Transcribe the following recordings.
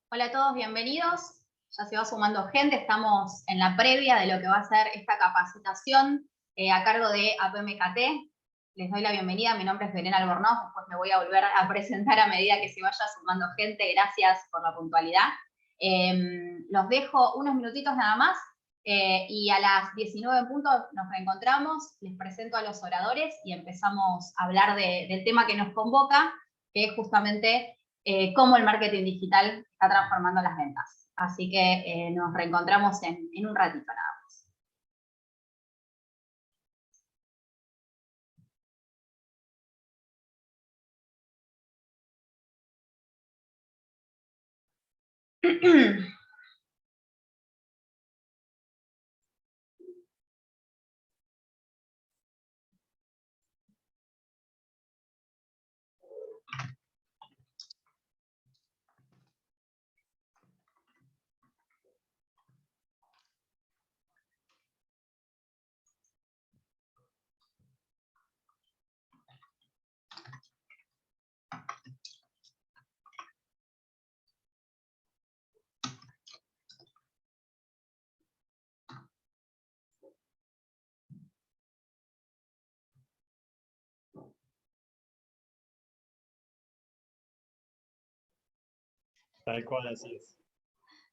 Hola a todos, bienvenidos. Ya se va sumando gente, estamos en la previa de lo que va a ser esta capacitación a cargo de APMKT. Les doy la bienvenida, mi nombre es Belén Albornoz, después me voy a volver a presentar a medida que se vaya sumando gente. Gracias por la puntualidad. Los dejo unos minutitos nada más y a las 19 en punto nos reencontramos, les presento a los oradores y empezamos a hablar del tema que nos convoca, que es justamente cómo el marketing digital está transformando las ventas. Así que nos reencontramos en un ratito nada más. Tal cual, así es.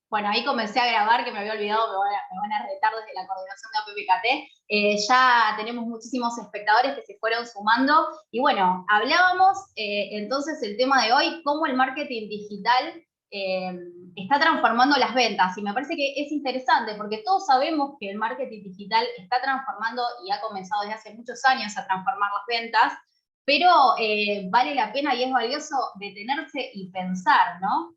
Bueno, ahí comencé a grabar, que me había olvidado, me van a retar desde la coordinación de APPKT. Ya tenemos muchísimos espectadores que se fueron sumando. Y bueno, hablábamos entonces el tema de hoy, cómo el marketing digital está transformando las ventas. Y me parece que es interesante, porque todos sabemos que el marketing digital está transformando y ha comenzado desde hace muchos años a transformar las ventas, pero vale la pena y es valioso detenerse y pensar, ¿no?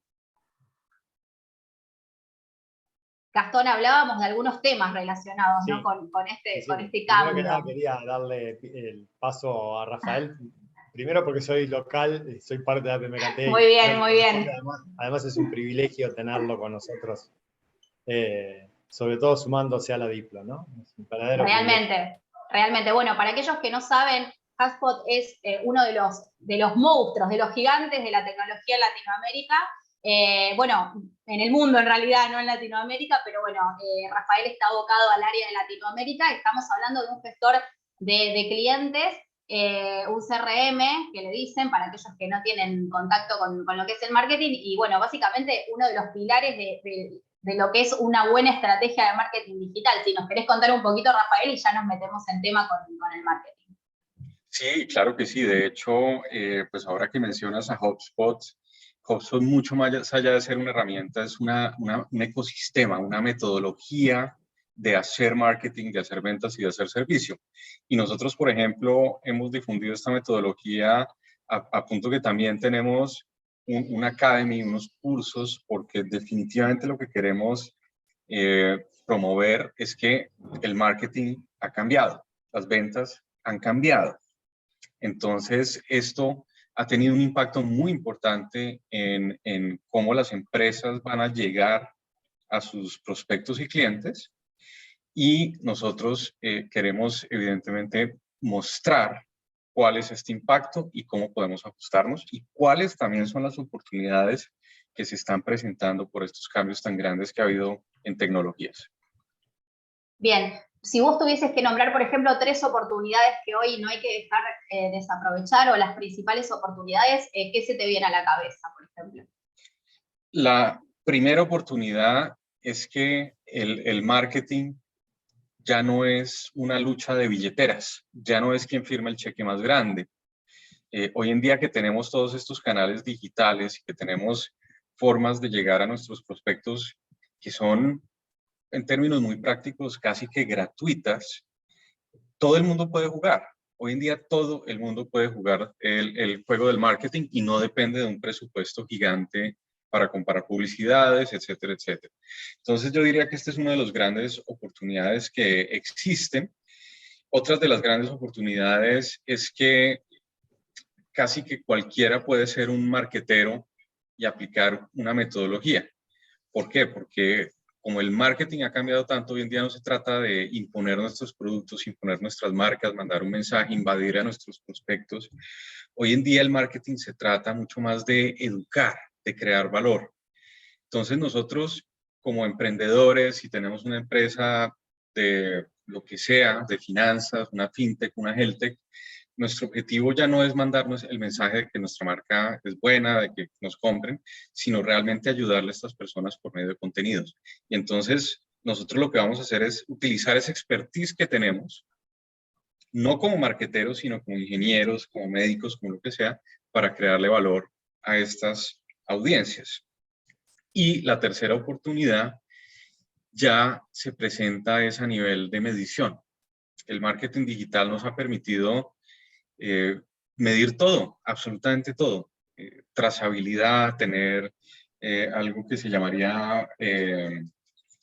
Gastón, hablábamos de algunos temas relacionados, Sí, ¿no? con este Primero cambio. que nada quería darle el paso a Rafael, primero porque soy local, soy parte de APMKT. Muy bien, muy bien. Además es un privilegio tenerlo con nosotros, sobre todo sumándose a la Diplo, ¿no? Es un verdadero Realmente, realmente. Bueno, para aquellos que no saben, HubSpot es uno de los monstruos, de los gigantes de la tecnología en Latinoamérica. Bueno, en el mundo en realidad, no en Latinoamérica, pero bueno, Rafael está abocado al área de Latinoamérica. Estamos hablando de un gestor de clientes, un CRM, que le dicen, para aquellos que no tienen contacto con lo que es el marketing, y bueno, básicamente uno de los pilares de lo que es una buena estrategia de marketing digital. Si nos querés contar un poquito, Rafael, y ya nos metemos en tema con el marketing. Sí, claro que sí. De hecho, pues ahora que mencionas a HubSpot, HubSpot mucho más allá de ser una herramienta, es un ecosistema, una metodología de hacer marketing, de hacer ventas y de hacer servicio. Y nosotros, por ejemplo, hemos difundido esta metodología a punto que también tenemos una academy, unos cursos, porque definitivamente lo que queremos promover es que el marketing ha cambiado, las ventas han cambiado. Entonces, esto ha tenido un impacto muy importante en cómo las empresas van a llegar a sus prospectos y clientes. Y nosotros queremos, evidentemente, mostrar cuál es este impacto y cómo podemos ajustarnos y cuáles también son las oportunidades que se están presentando por estos cambios tan grandes que ha habido en tecnologías. Bien, si vos tuvieses que nombrar, por ejemplo, 3 oportunidades que hoy no hay que dejar desaprovechar o las principales oportunidades, ¿qué se te viene a la cabeza, por ejemplo? La primera oportunidad es que el marketing ya no es una lucha de billeteras, ya no es quien firma el cheque más grande. Hoy en día que tenemos todos estos canales digitales y que tenemos formas de llegar a nuestros prospectos que son, en términos muy prácticos, casi que gratuitas, todo el mundo puede jugar. Hoy en día todo el mundo puede jugar el juego del marketing y no depende de un presupuesto gigante para comprar publicidades, etcétera, etcétera. Entonces yo diría que esta es una de las grandes oportunidades que existen. Otras de las grandes oportunidades es que casi que cualquiera puede ser un marketero y aplicar una metodología. ¿Por qué? Porque como el marketing ha cambiado tanto, hoy en día no se trata de imponer nuestros productos, imponer nuestras marcas, mandar un mensaje, invadir a nuestros prospectos. Hoy en día el marketing se trata mucho más de educar, de crear valor. Entonces nosotros como emprendedores, si tenemos una empresa de lo que sea, de finanzas, una fintech, una healthtech, nuestro objetivo ya no es mandarnos el mensaje de que nuestra marca es buena, de que nos compren, sino realmente ayudarle a estas personas por medio de contenidos. Y entonces nosotros lo que vamos a hacer es utilizar esa expertise que tenemos, no como marqueteros, sino como ingenieros, como médicos, como lo que sea, para crearle valor a estas audiencias. Y la tercera oportunidad ya se presenta es a nivel de medición. El marketing digital nos ha permitido medir todo, absolutamente todo. Trazabilidad, tener algo que se llamaría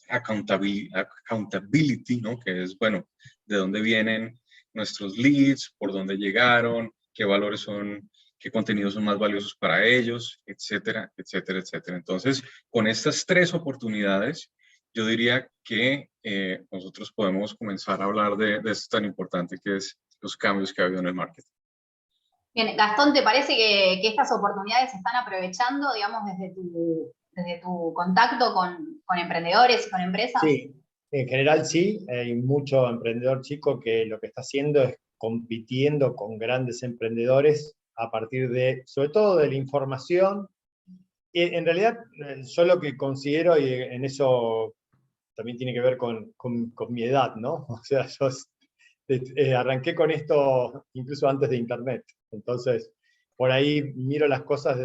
accountability, ¿no? Que es, bueno, de dónde vienen nuestros leads, por dónde llegaron, qué valores son, qué contenidos son más valiosos para ellos, etcétera, etcétera, etcétera. Entonces, con estas tres oportunidades, yo diría que nosotros podemos comenzar a hablar de esto tan importante que es los cambios que ha habido en el marketing. Bien, Gastón, ¿te parece que estas oportunidades se están aprovechando, digamos, desde tu contacto con emprendedores y con empresas? Sí, en general sí. Hay mucho emprendedor chico que lo que está haciendo es compitiendo con grandes emprendedores a partir de, sobre todo, de la información. En realidad, yo lo que considero, y en eso también tiene que ver con mi edad, ¿no? O sea, yo arranqué con esto incluso antes de Internet. Entonces, por ahí miro las cosas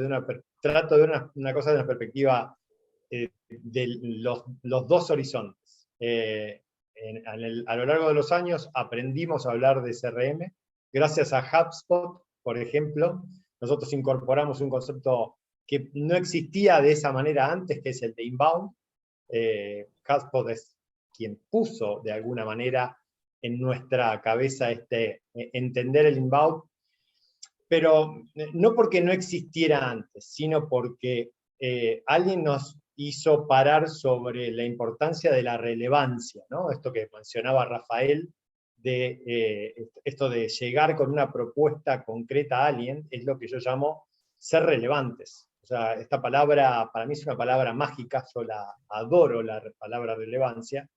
trato de ver una cosa de una perspectiva de los dos horizontes. A lo largo de los años aprendimos a hablar de CRM. Gracias a HubSpot, por ejemplo, nosotros incorporamos un concepto que no existía de esa manera antes, que es el de inbound. HubSpot es quien puso de alguna manera en nuestra cabeza entender el inbound, pero no porque no existiera antes, sino porque alguien nos hizo parar sobre la importancia de la relevancia, ¿no? Esto que mencionaba Rafael, esto de llegar con una propuesta concreta a alguien, es lo que yo llamo ser relevantes. O sea, esta palabra para mí es una palabra mágica, yo adoro la palabra relevancia,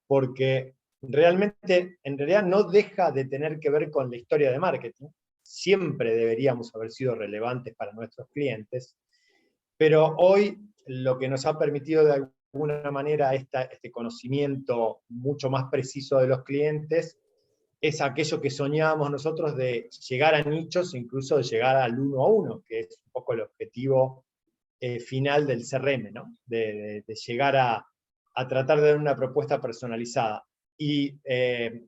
porque realmente, en realidad no deja de tener que ver con la historia de marketing. Siempre deberíamos haber sido relevantes para nuestros clientes, pero hoy lo que nos ha permitido de alguna manera este conocimiento mucho más preciso de los clientes es aquello que soñábamos nosotros de llegar a nichos, incluso de llegar al 1 a 1, que es un poco el objetivo final del CRM, ¿no? De llegar a tratar de dar una propuesta personalizada. Y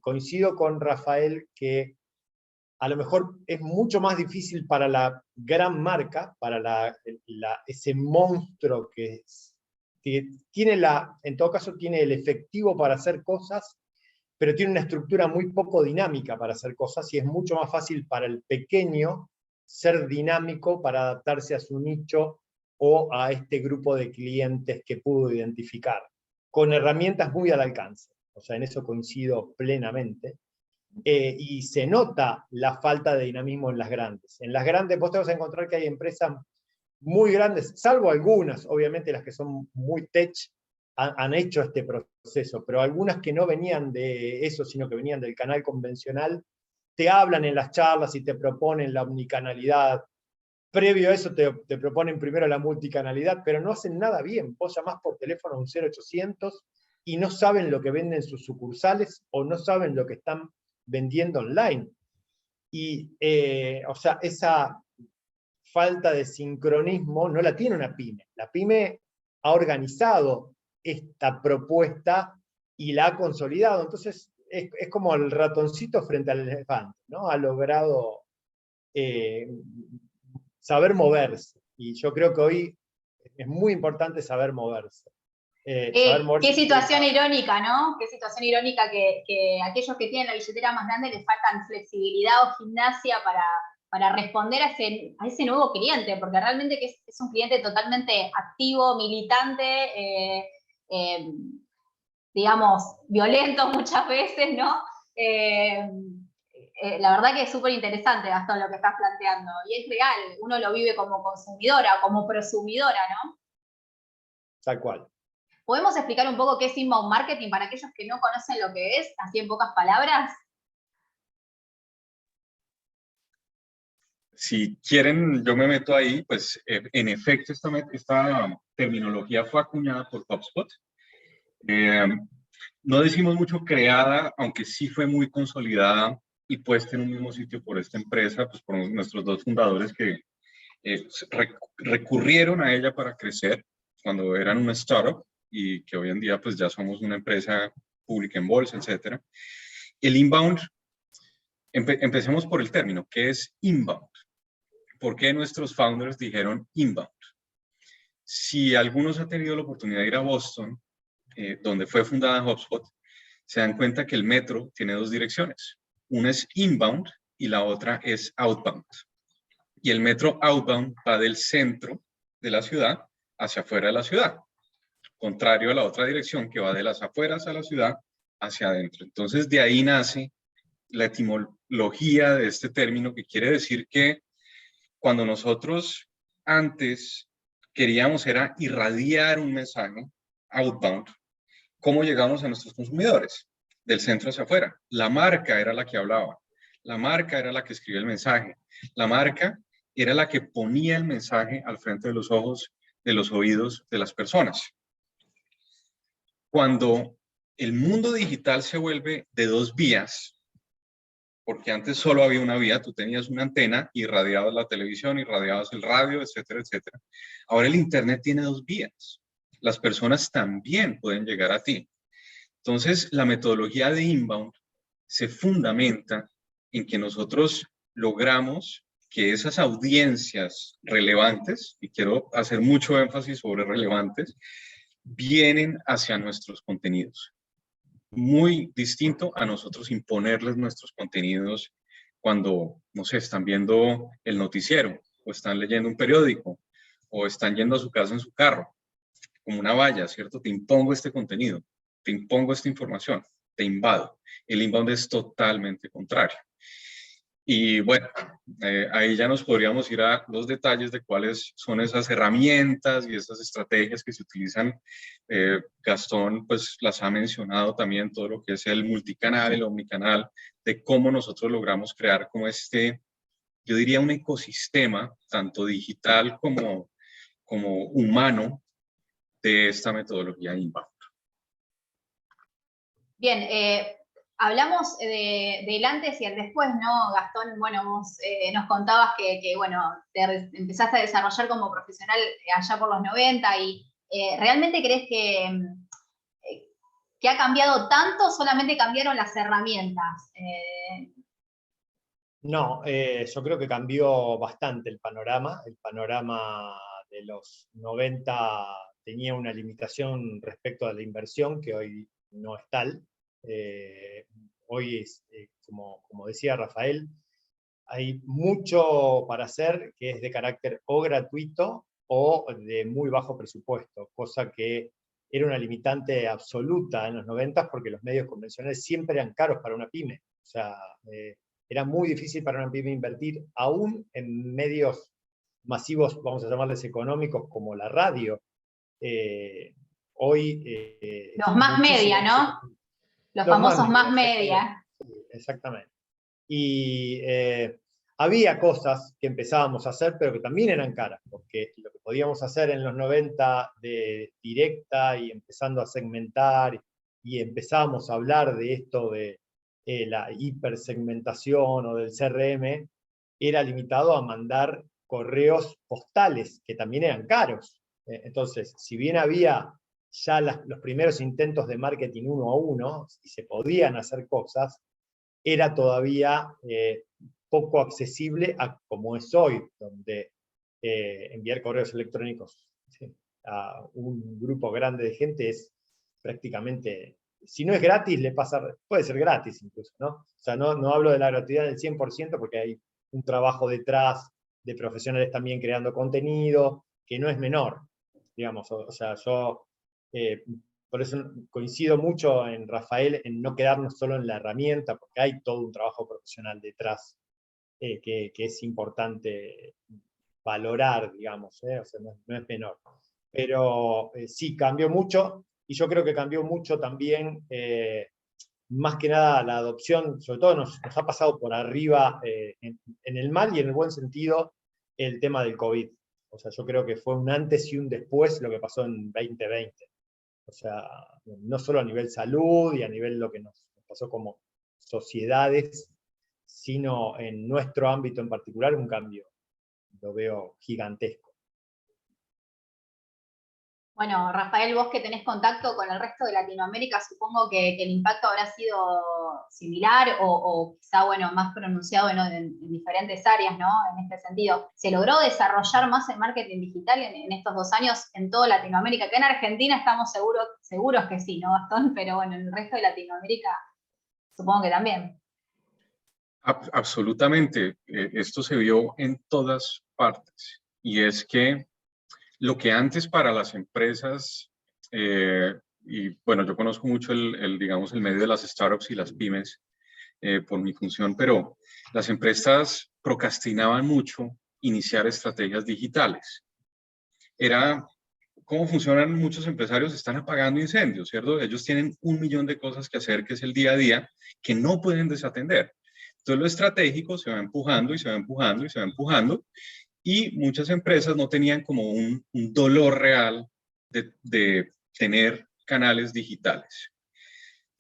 coincido con Rafael que a lo mejor es mucho más difícil para la gran marca, para ese monstruo que tiene en todo caso tiene el efectivo para hacer cosas, pero tiene una estructura muy poco dinámica para hacer cosas, y es mucho más fácil para el pequeño ser dinámico para adaptarse a su nicho o a este grupo de clientes que pudo identificar, con herramientas muy al alcance. O sea, en eso coincido plenamente. Y se nota la falta de dinamismo en las grandes. En las grandes vos te vas a encontrar que hay empresas muy grandes, salvo algunas, obviamente las que son muy tech, han hecho este proceso, pero algunas que no venían de eso, sino que venían del canal convencional, te hablan en las charlas y te proponen la omnicanalidad. Previo a eso te proponen primero la multicanalidad, pero no hacen nada bien. Vos llamás por teléfono a un 0800 y no saben lo que venden sus sucursales o no saben lo que están vendiendo online. Y, o sea, esa falta de sincronismo no la tiene una pyme. La pyme ha organizado esta propuesta y la ha consolidado. Entonces, es como el ratoncito frente al elefante, ¿no? Ha logrado saber moverse. Y yo creo que hoy es muy importante saber moverse. Qué situación irónica, ¿no? Qué situación irónica que aquellos que tienen la billetera más grande les faltan flexibilidad o gimnasia para responder a ese nuevo cliente, porque realmente que es un cliente totalmente activo, militante, digamos, violentos muchas veces, ¿no? La verdad que es súper interesante, Gastón, lo que estás planteando. Y es real, uno lo vive como consumidora, como prosumidora, ¿no? Tal cual. ¿Podemos explicar un poco qué es inbound marketing para aquellos que no conocen lo que es, así en pocas palabras? Si quieren, yo me meto ahí, pues en efecto esta terminología fue acuñada por HubSpot. No decimos mucho creada, aunque sí fue muy consolidada y puesta en un mismo sitio por esta empresa, pues por nuestros dos fundadores que recurrieron a ella para crecer cuando eran una startup y que hoy en día pues ya somos una empresa pública en bolsa, etcétera. El inbound, empecemos por el término, ¿qué es inbound? ¿Por qué nuestros founders dijeron inbound? Si algunos han tenido la oportunidad de ir a Boston, donde fue fundada HubSpot, se dan cuenta que el metro tiene dos direcciones. Una es inbound y la otra es outbound. Y el metro outbound va del centro de la ciudad hacia afuera de la ciudad, contrario a la otra dirección que va de las afueras a la ciudad hacia adentro. Entonces, de ahí nace la etimología de este término, que quiere decir que cuando nosotros antes queríamos era irradiar un mensaje outbound, ¿cómo llegamos a nuestros consumidores? Del centro hacia afuera. La marca era la que hablaba, la marca era la que escribía el mensaje, la marca era la que ponía el mensaje al frente de los ojos, de los oídos de las personas. Cuando el mundo digital se vuelve de dos vías, porque antes solo había una vía, tú tenías una antena, irradiabas la televisión, irradiabas el radio, etcétera, etcétera. Ahora el Internet tiene dos vías. Las personas también pueden llegar a ti. Entonces, la metodología de inbound se fundamenta en que nosotros logramos que esas audiencias relevantes, y quiero hacer mucho énfasis sobre relevantes, vienen hacia nuestros contenidos. Muy distinto a nosotros imponerles nuestros contenidos cuando, no sé, están viendo el noticiero, o están leyendo un periódico, o están yendo a su casa en su carro, como una valla, ¿cierto? Te impongo este contenido, te impongo esta información, te invado. El inbound es totalmente contrario. Y bueno, ahí ya nos podríamos ir a los detalles de cuáles son esas herramientas y esas estrategias que se utilizan. Gastón pues las ha mencionado también, todo lo que es el multicanal, el omnicanal, de cómo nosotros logramos crear como yo diría un ecosistema, tanto digital como humano, de esta metodología inbound. Bien, hablamos del antes y el después, ¿no, Gastón? Bueno, vos nos contabas que bueno, te empezaste a desarrollar como profesional allá por los 90 y ¿realmente crees que ha cambiado tanto? ¿Solamente cambiaron las herramientas? No, yo creo que cambió bastante el panorama. El panorama de los 90 tenía una limitación respecto a la inversión, que hoy no es tal. Hoy es, como decía Rafael, hay mucho para hacer que es de carácter o gratuito o de muy bajo presupuesto, cosa que era una limitante absoluta en los 90 porque los medios convencionales siempre eran caros para una pyme. O sea, era muy difícil para una pyme invertir, aún en medios masivos, vamos a llamarles económicos, como la radio. Hoy... los más media, ¿no? Los famosos más media. Exactamente. Y había cosas que empezábamos a hacer, pero que también eran caras, porque lo que podíamos hacer en los 90 de directa y empezando a segmentar, y empezábamos a hablar de esto de la hipersegmentación o del CRM, era limitado a mandar correos postales, que también eran caros. Entonces, si bien había ya los primeros intentos de marketing uno a uno, y se podían hacer cosas, era todavía poco accesible a como es hoy, donde enviar correos electrónicos a un grupo grande de gente es prácticamente, si no es gratis, puede ser gratis incluso, ¿no? O sea, no hablo de la gratuidad del 100% porque hay un trabajo detrás de profesionales también creando contenido, que no es menor, digamos. O sea, yo por eso coincido mucho en Rafael en no quedarnos solo en la herramienta, porque hay todo un trabajo profesional detrás que es importante valorar, digamos, o sea, no es menor. Pero sí, cambió mucho, y yo creo que cambió mucho también, más que nada la adopción, sobre todo nos ha pasado por arriba, en el mal y en el buen sentido, el tema del COVID. O sea, yo creo que fue un antes y un después lo que pasó en 2020. O sea, no solo a nivel salud y a nivel lo que nos pasó como sociedades, sino en nuestro ámbito en particular, un cambio, lo veo gigantesco. Bueno, Rafael, vos que tenés contacto con el resto de Latinoamérica, supongo que el impacto habrá sido similar o quizá, bueno, más pronunciado en diferentes áreas, ¿no? En este sentido. ¿Se logró desarrollar más el marketing digital en estos 2 años en toda Latinoamérica? Que en Argentina estamos seguros que sí, ¿no, Gastón? Pero bueno, en el resto de Latinoamérica supongo que también. Absolutamente. Esto se vio en todas partes. Y es que lo que antes para las empresas, y bueno, yo conozco mucho digamos, el medio de las startups y las pymes por mi función, pero las empresas procrastinaban mucho iniciar estrategias digitales. Era cómo funcionan muchos empresarios, están apagando incendios, ¿cierto? Ellos tienen 1.000.000 de cosas que hacer, que es el día a día, que no pueden desatender. Entonces lo estratégico se va empujando y se va empujando y se va empujando, y muchas empresas no tenían como un dolor real de tener canales digitales.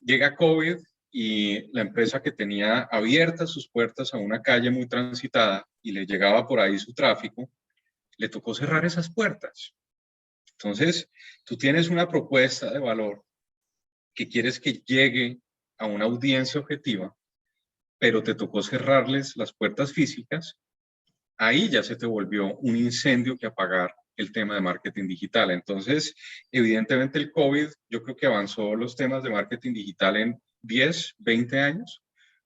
Llega COVID y la empresa que tenía abiertas sus puertas a una calle muy transitada y le llegaba por ahí su tráfico, le tocó cerrar esas puertas. Entonces, tú tienes una propuesta de valor que quieres que llegue a una audiencia objetiva, pero te tocó cerrarles las puertas físicas. Ahí ya se te volvió un incendio que apagar el tema de marketing digital. Entonces, evidentemente el COVID, yo creo que avanzó los temas de marketing digital en 10, 20 años,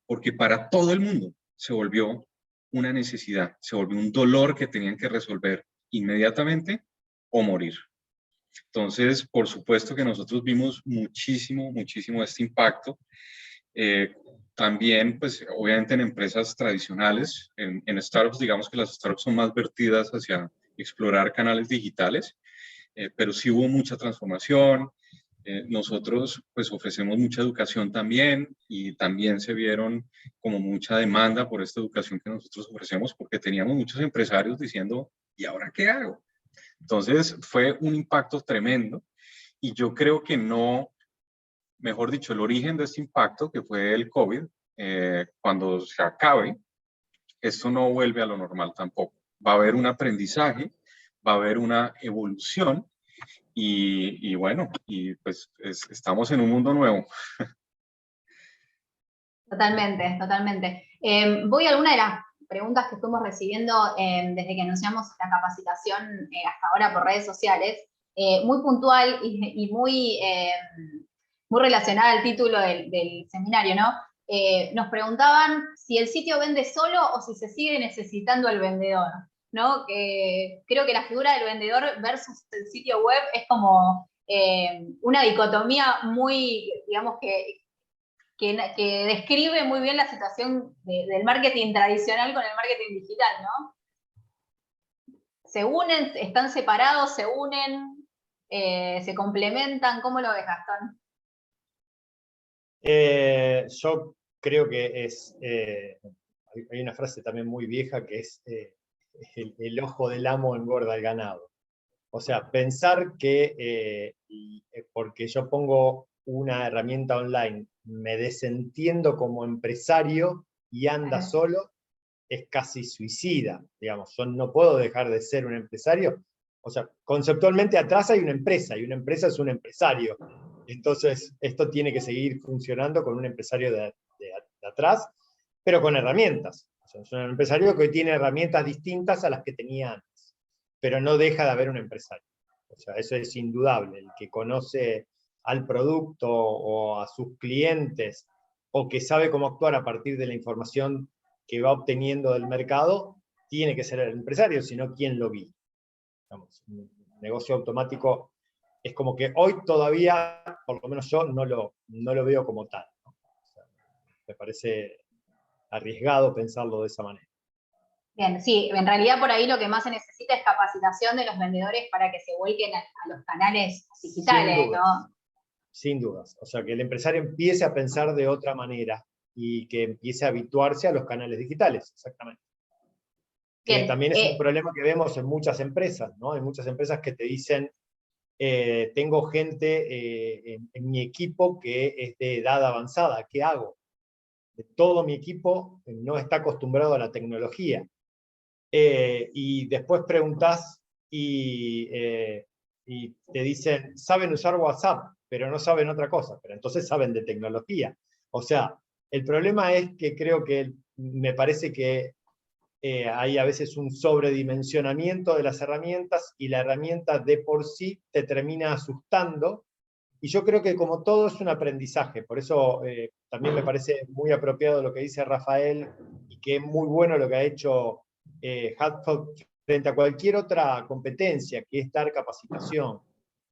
porque para todo el mundo se volvió una necesidad, se volvió un dolor que tenían que resolver inmediatamente o morir. Entonces, por supuesto que nosotros vimos muchísimo este impacto. También, pues, obviamente en empresas tradicionales, en startups, digamos que las startups son más vertidas hacia explorar canales digitales, pero sí hubo mucha transformación. Nosotros, pues, ofrecemos mucha educación también, y también se vieron como mucha demanda por esta educación que nosotros ofrecemos, porque teníamos muchos empresarios diciendo, ¿y ahora qué hago? Entonces, fue un impacto tremendo, y yo creo que no, mejor dicho, el origen de este impacto, que fue el COVID, cuando se acabe, esto no vuelve a lo normal tampoco. Va a haber un aprendizaje, va a haber una evolución, y bueno, y pues estamos en un mundo nuevo. Totalmente, totalmente. Voy a alguna de las preguntas que fuimos recibiendo desde que anunciamos la capacitación hasta ahora por redes sociales, muy puntual y muy relacionada al título del seminario, ¿no? Nos preguntaban si el sitio vende solo o si se sigue necesitando el vendedor, ¿no? Creo que la figura del vendedor versus el sitio web es como una dicotomía muy, digamos que describe muy bien la situación del marketing tradicional con el marketing digital, ¿no? ¿Se unen, están separados, se unen, se complementan? ¿Cómo lo ves, Gastón? Yo creo que hay una frase también muy vieja que es el ojo del amo engorda al ganado. O sea, pensar que porque yo pongo una herramienta online me desentiendo como empresario y anda solo, es casi suicida, digamos. Yo no puedo dejar de ser un empresario. O sea, conceptualmente atrás hay una empresa, y una empresa es un empresario. Entonces, esto tiene que seguir funcionando con un empresario de atrás, pero con herramientas. O sea, es un empresario que hoy tiene herramientas distintas a las que tenía antes, pero no deja de haber un empresario. O sea, eso es indudable. El que conoce al producto o a sus clientes, o que sabe cómo actuar a partir de la información que va obteniendo del mercado, tiene que ser el empresario, sino ¿quién lo guía? Un negocio automático es como que hoy todavía, por lo menos yo, no lo veo como tal, ¿no? O sea, me parece arriesgado pensarlo de esa manera. Bien, sí, en realidad por ahí lo que más se necesita es capacitación de los vendedores para que se vuelquen a los canales digitales, ¿no? Sin dudas. O sea, que el empresario empiece a pensar de otra manera y que empiece a habituarse a los canales digitales, exactamente. Que Bien, también es un problema que vemos en muchas empresas, ¿no? Hay muchas empresas que te dicen, tengo gente en mi equipo que es de edad avanzada, ¿qué hago? Todo mi equipo no está acostumbrado a la tecnología. Y después preguntas y te dicen, saben usar WhatsApp, pero no saben otra cosa, pero entonces saben de tecnología. O sea, el problema es que creo que me parece que hay a veces un sobredimensionamiento de las herramientas y la herramienta de por sí te termina asustando. Y yo creo que como todo es un aprendizaje, por eso también me parece muy apropiado lo que dice Rafael y que es muy bueno lo que ha hecho HubSpot frente a cualquier otra competencia, que es dar capacitación.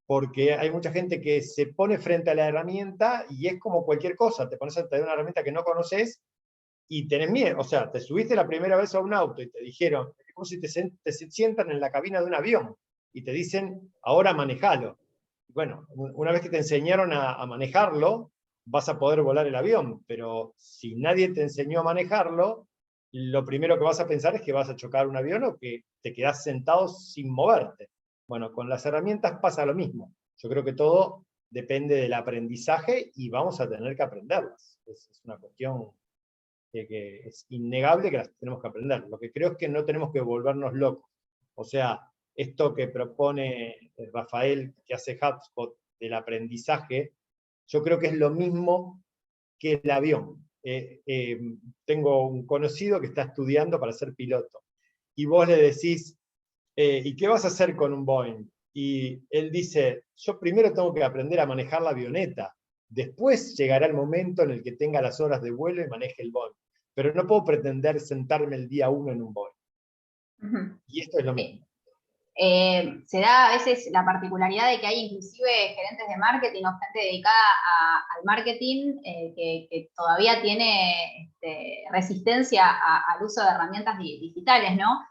Porque hay mucha gente que se pone frente a la herramienta y es como cualquier cosa, te pones a tener una herramienta que no conoces y tenés miedo. O sea, te subiste la primera vez a un auto y te dijeron, es como si te sientan en la cabina de un avión y te dicen, ahora manejalo. Bueno, una vez que te enseñaron a manejarlo, vas a poder volar el avión, pero si nadie te enseñó a manejarlo, lo primero que vas a pensar es que vas a chocar un avión o que te quedás sentado sin moverte. Bueno, con las herramientas pasa lo mismo. Yo creo que todo depende del aprendizaje y vamos a tener que aprenderlas. Es una cuestión que es innegable que las tenemos que aprender. Lo que creo es que no tenemos que volvernos locos. O sea, esto que propone Rafael, que hace HubSpot, del aprendizaje, yo creo que es lo mismo que el avión. Tengo un conocido que está estudiando para ser piloto, y vos le decís, ¿y qué vas a hacer con un Boeing? Y él dice, yo primero tengo que aprender a manejar la avioneta, después llegará el momento en el que tenga las horas de vuelo y maneje el Boeing, pero no puedo pretender sentarme el día 1 en un Boeing. Y esto es lo mismo. Se da a veces la particularidad de que hay inclusive gerentes de marketing o gente dedicada al marketing que todavía tiene resistencia al uso de herramientas digitales, ¿no?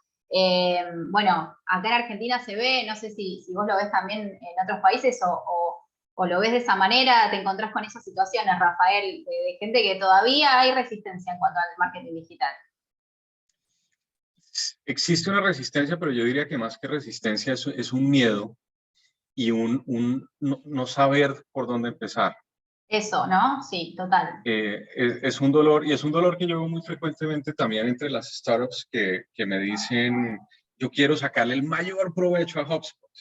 Bueno, acá en Argentina se ve, no sé si vos lo ves también en otros países o lo ves de esa manera, te encontrás con esas situaciones, Rafael, de gente que todavía hay resistencia en cuanto al marketing digital. Existe una resistencia, pero yo diría que más que resistencia es un miedo y no saber por dónde empezar. Eso, ¿no? Sí, total. Es un dolor, y es un dolor que yo veo muy frecuentemente también entre las startups que me dicen, yo quiero sacarle el mayor provecho a HubSpot.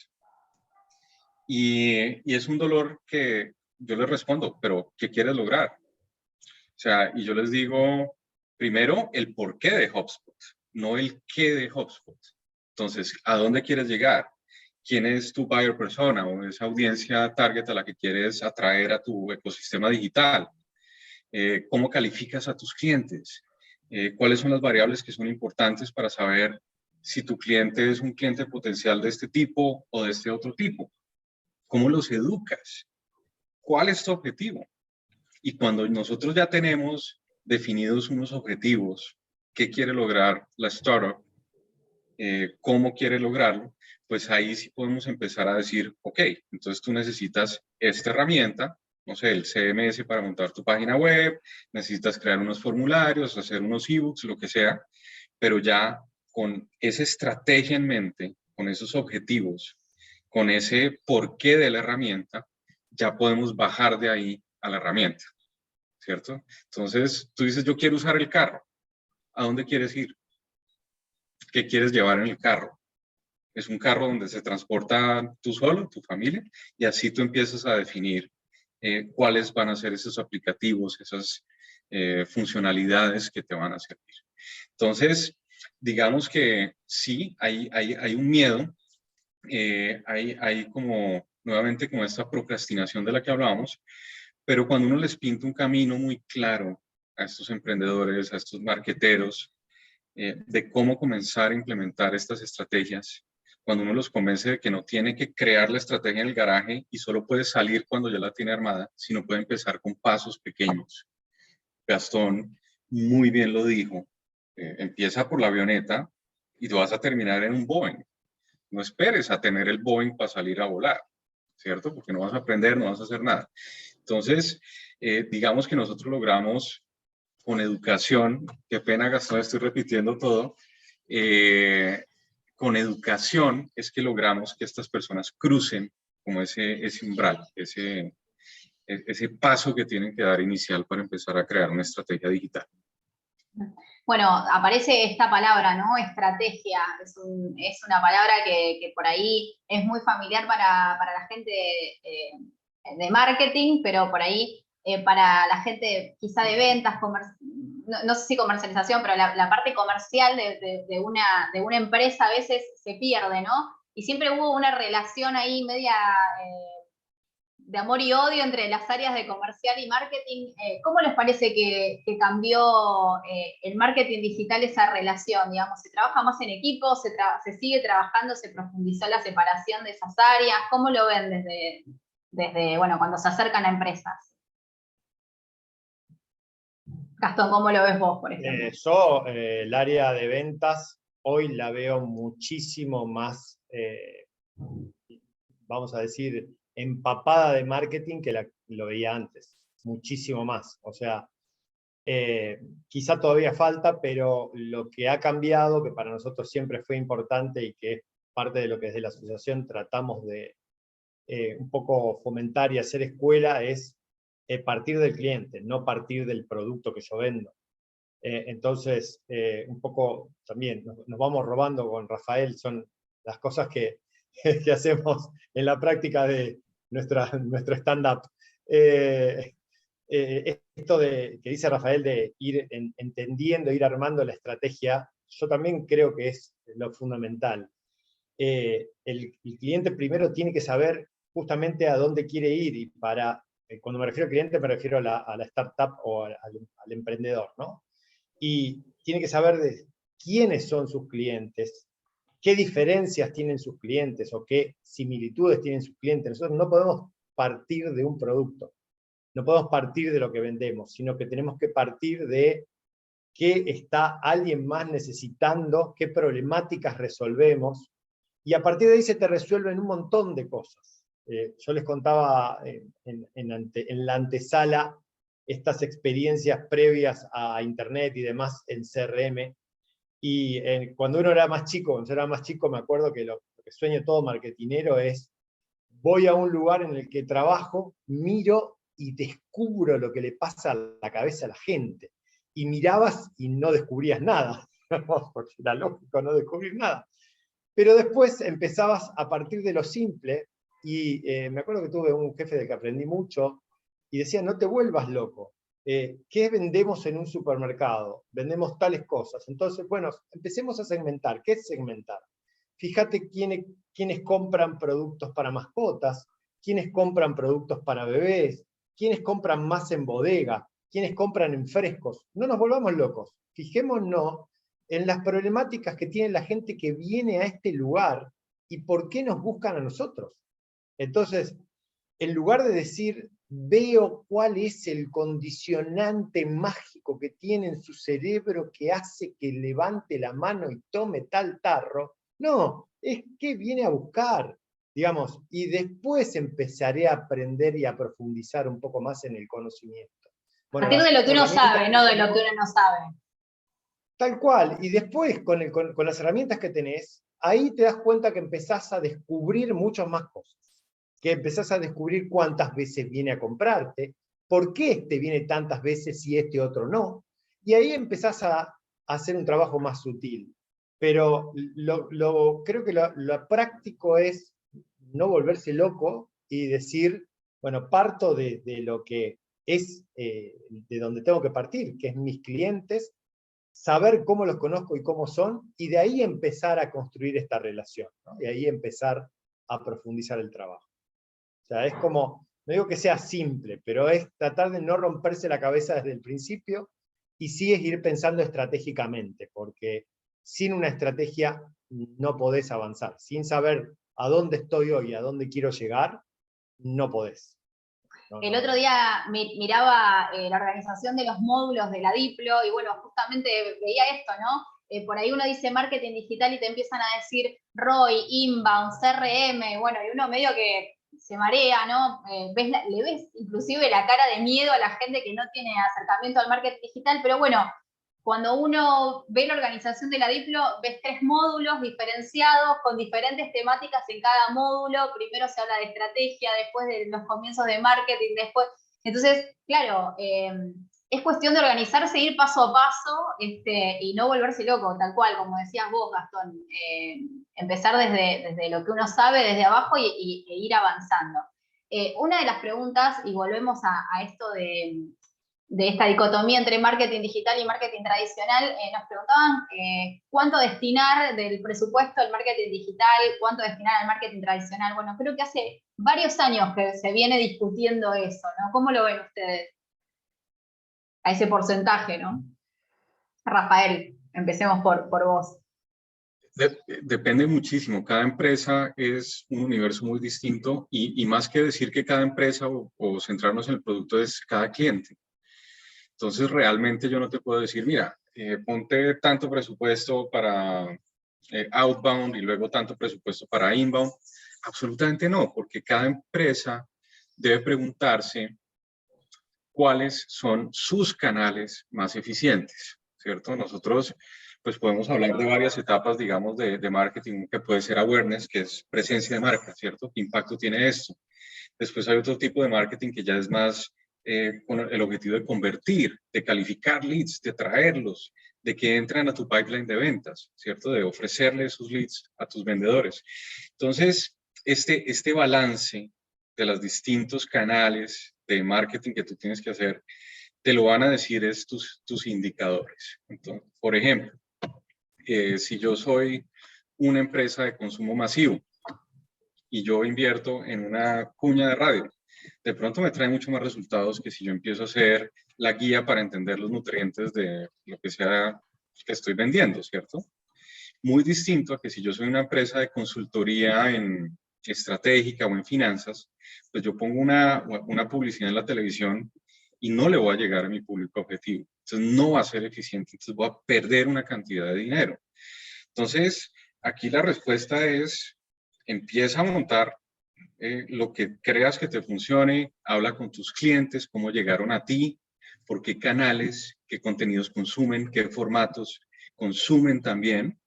Y es un dolor que yo les respondo, pero ¿qué quieres lograr? O sea, y yo les digo, primero, el porqué de HubSpot, no el qué de HubSpot. Entonces, ¿a dónde quieres llegar? ¿Quién es tu buyer persona o esa audiencia target a la que quieres atraer a tu ecosistema digital? ¿Cómo calificas a tus clientes? ¿Cuáles son las variables que son importantes para saber si tu cliente es un cliente potencial de este tipo o de este otro tipo? ¿Cómo los educas? ¿Cuál es tu objetivo? Y cuando nosotros ya tenemos definidos unos objetivos, qué quiere lograr la startup, cómo quiere lograrlo, pues ahí sí podemos empezar a decir, ok, entonces tú necesitas esta herramienta, no sé, el CMS para montar tu página web, necesitas crear unos formularios, hacer unos ebooks, lo que sea, pero ya con esa estrategia en mente, con esos objetivos, con ese porqué de la herramienta, ya podemos bajar de ahí a la herramienta, ¿cierto? Entonces, tú dices, yo quiero usar el carro. ¿A dónde quieres ir? ¿Qué quieres llevar en el carro? Es un carro donde se transporta tú solo, tu familia, y así tú empiezas a definir cuáles van a ser esos aplicativos, esas funcionalidades que te van a servir. Entonces, digamos que sí, hay un miedo, hay como, nuevamente, como esta procrastinación de la que hablábamos, pero cuando uno les pinta un camino muy claro a estos emprendedores, a estos marqueteros, de cómo comenzar a implementar estas estrategias, cuando uno los convence de que no tiene que crear la estrategia en el garaje y solo puede salir cuando ya la tiene armada, sino puede empezar con pasos pequeños. Gastón muy bien lo dijo, empieza por la avioneta y tú vas a terminar en un Boeing. No esperes a tener el Boeing para salir a volar, ¿cierto? Porque no vas a aprender, no vas a hacer nada. Entonces, digamos que nosotros logramos con educación, qué pena Gastón, estoy repitiendo todo, con educación es que logramos que estas personas crucen como ese umbral, ese paso que tienen que dar inicial para empezar a crear una estrategia digital. Bueno, aparece esta palabra, ¿no? Estrategia. Es una palabra que por ahí es muy familiar para la gente de marketing, pero por ahí para la gente quizá de ventas, no sé si comercialización, pero la parte comercial de una empresa a veces se pierde, ¿no? Y siempre hubo una relación ahí media de amor y odio entre las áreas de comercial y marketing. ¿Cómo les parece que cambió el marketing digital esa relación? Digamos, ¿se trabaja más en equipo? ¿Se sigue trabajando? ¿Se profundizó la separación de esas áreas? ¿Cómo lo ven desde bueno, cuando se acercan a empresas? Gastón, ¿cómo lo ves vos, por ejemplo? Yo, el área de ventas, hoy la veo muchísimo más, vamos a decir, empapada de marketing que lo veía antes, muchísimo más. O sea, quizá todavía falta, pero lo que ha cambiado, que para nosotros siempre fue importante y que es parte de lo que desde la asociación tratamos de un poco fomentar y hacer escuela, es partir del cliente, no partir del producto que yo vendo. Entonces, un poco también nos vamos robando con Rafael, son las cosas que hacemos en la práctica de nuestro stand-up. Esto que dice Rafael de ir entendiendo, ir armando la estrategia, yo también creo que es lo fundamental. El cliente primero tiene que saber justamente a dónde quiere ir, y cuando me refiero al cliente me refiero a la startup o al emprendedor, ¿no? Y tiene que saber de quiénes son sus clientes, qué diferencias tienen sus clientes o qué similitudes tienen sus clientes. Nosotros no podemos partir de un producto, no podemos partir de lo que vendemos, sino que tenemos que partir de qué está alguien más necesitando, qué problemáticas resolvemos, y a partir de ahí se te resuelven un montón de cosas. Yo les contaba en la antesala estas experiencias previas a Internet y demás en CRM, y cuando uno era más chico, cuando yo era más chico, me acuerdo que lo que sueño todo marketinero es: voy a un lugar en el que trabajo, miro y descubro lo que le pasa a la cabeza a la gente. Y mirabas y no descubrías nada, porque era lógico no descubrir nada. Pero después empezabas a partir de lo simple, y me acuerdo que tuve un jefe del que aprendí mucho, y decía: no te vuelvas loco. ¿Qué vendemos en un supermercado? Vendemos tales cosas. Entonces, bueno, empecemos a segmentar. ¿Qué es segmentar? Fíjate quiénes compran productos para mascotas, quiénes compran productos para bebés, quiénes compran más en bodega, quiénes compran en frescos. No nos volvamos locos. Fijémonos en las problemáticas que tiene la gente que viene a este lugar y por qué nos buscan a nosotros. Entonces, en lugar de decir: veo cuál es el condicionante mágico que tiene en su cerebro que hace que levante la mano y tome tal tarro, no, es que viene a buscar, digamos, y después empezaré a aprender y a profundizar un poco más en el conocimiento. Bueno, a partir de lo que uno sabe, no de lo que uno no sabe. Tal cual, y después con las herramientas que tenés, ahí te das cuenta que empezás a descubrir muchas más cosas, que empezás a descubrir cuántas veces viene a comprarte, por qué este viene tantas veces y este otro no, y ahí empezás a hacer un trabajo más sutil. Pero creo que lo práctico es no volverse loco y decir: bueno, parto de lo que es, de donde tengo que partir, que es mis clientes, saber cómo los conozco y cómo son, y de ahí empezar a construir esta relación, ¿no? Y ahí empezar a profundizar el trabajo. O sea, es como, no digo que sea simple, pero es tratar de no romperse la cabeza desde el principio, y sí es ir pensando estratégicamente, porque sin una estrategia no podés avanzar. Sin saber a dónde estoy hoy, a dónde quiero llegar, no podés. El otro día miraba la organización de los módulos de la Diplo y bueno, justamente veía esto, ¿no? Por ahí uno dice marketing digital y te empiezan a decir ROI, inbound, CRM, bueno, y uno medio que se marea, ¿no? Le ves inclusive la cara de miedo a la gente que no tiene acercamiento al marketing digital, pero bueno, cuando uno ve la organización de la Diplo, ves 3 módulos diferenciados con diferentes temáticas en cada módulo. Primero se habla de estrategia, después de los comienzos de marketing, después... Entonces, claro, es cuestión de organizarse, ir paso a paso y no volverse loco, tal cual, como decías vos, Gastón. Empezar desde lo que uno sabe, desde abajo e ir avanzando. Una de las preguntas, y volvemos a esto de esta dicotomía entre marketing digital y marketing tradicional, nos preguntaban cuánto destinar del presupuesto al marketing digital, cuánto destinar al marketing tradicional. Bueno, creo que hace varios años que se viene discutiendo eso, ¿no? ¿Cómo lo ven ustedes? A ese porcentaje, ¿no? Rafael, empecemos por vos. Depende muchísimo, cada empresa es un universo muy distinto y más que decir que cada empresa o centrarnos en el producto es cada cliente. Entonces, realmente yo no te puedo decir, mira, ponte tanto presupuesto para outbound y luego tanto presupuesto para inbound. Absolutamente no, porque cada empresa debe preguntarse cuáles son sus canales más eficientes, ¿cierto? Nosotros, pues podemos hablar de varias etapas, digamos, de marketing, que puede ser awareness, que es presencia de marca, ¿cierto? ¿Qué impacto tiene esto? Después hay otro tipo de marketing que ya es más con el objetivo de convertir, de calificar leads, de traerlos, de que entren a tu pipeline de ventas, ¿cierto? De ofrecerle esos leads a tus vendedores. Entonces, este balance de los distintos canales de marketing que tú tienes que hacer, te lo van a decir es tus indicadores. Entonces, por ejemplo, si yo soy una empresa de consumo masivo y yo invierto en una cuña de radio, de pronto me trae mucho más resultados que si yo empiezo a hacer la guía para entender los nutrientes de lo que sea que estoy vendiendo, ¿cierto? Muy distinto a que si yo soy una empresa de consultoría en estratégica o en finanzas, pues yo pongo una publicidad en la televisión y no le voy a llegar a mi público objetivo. Entonces no va a ser eficiente, entonces voy a perder una cantidad de dinero. Entonces, aquí la respuesta es, empieza a montar lo que creas que te funcione, habla con tus clientes, cómo llegaron a ti, por qué canales, qué contenidos consumen, qué formatos consumen también,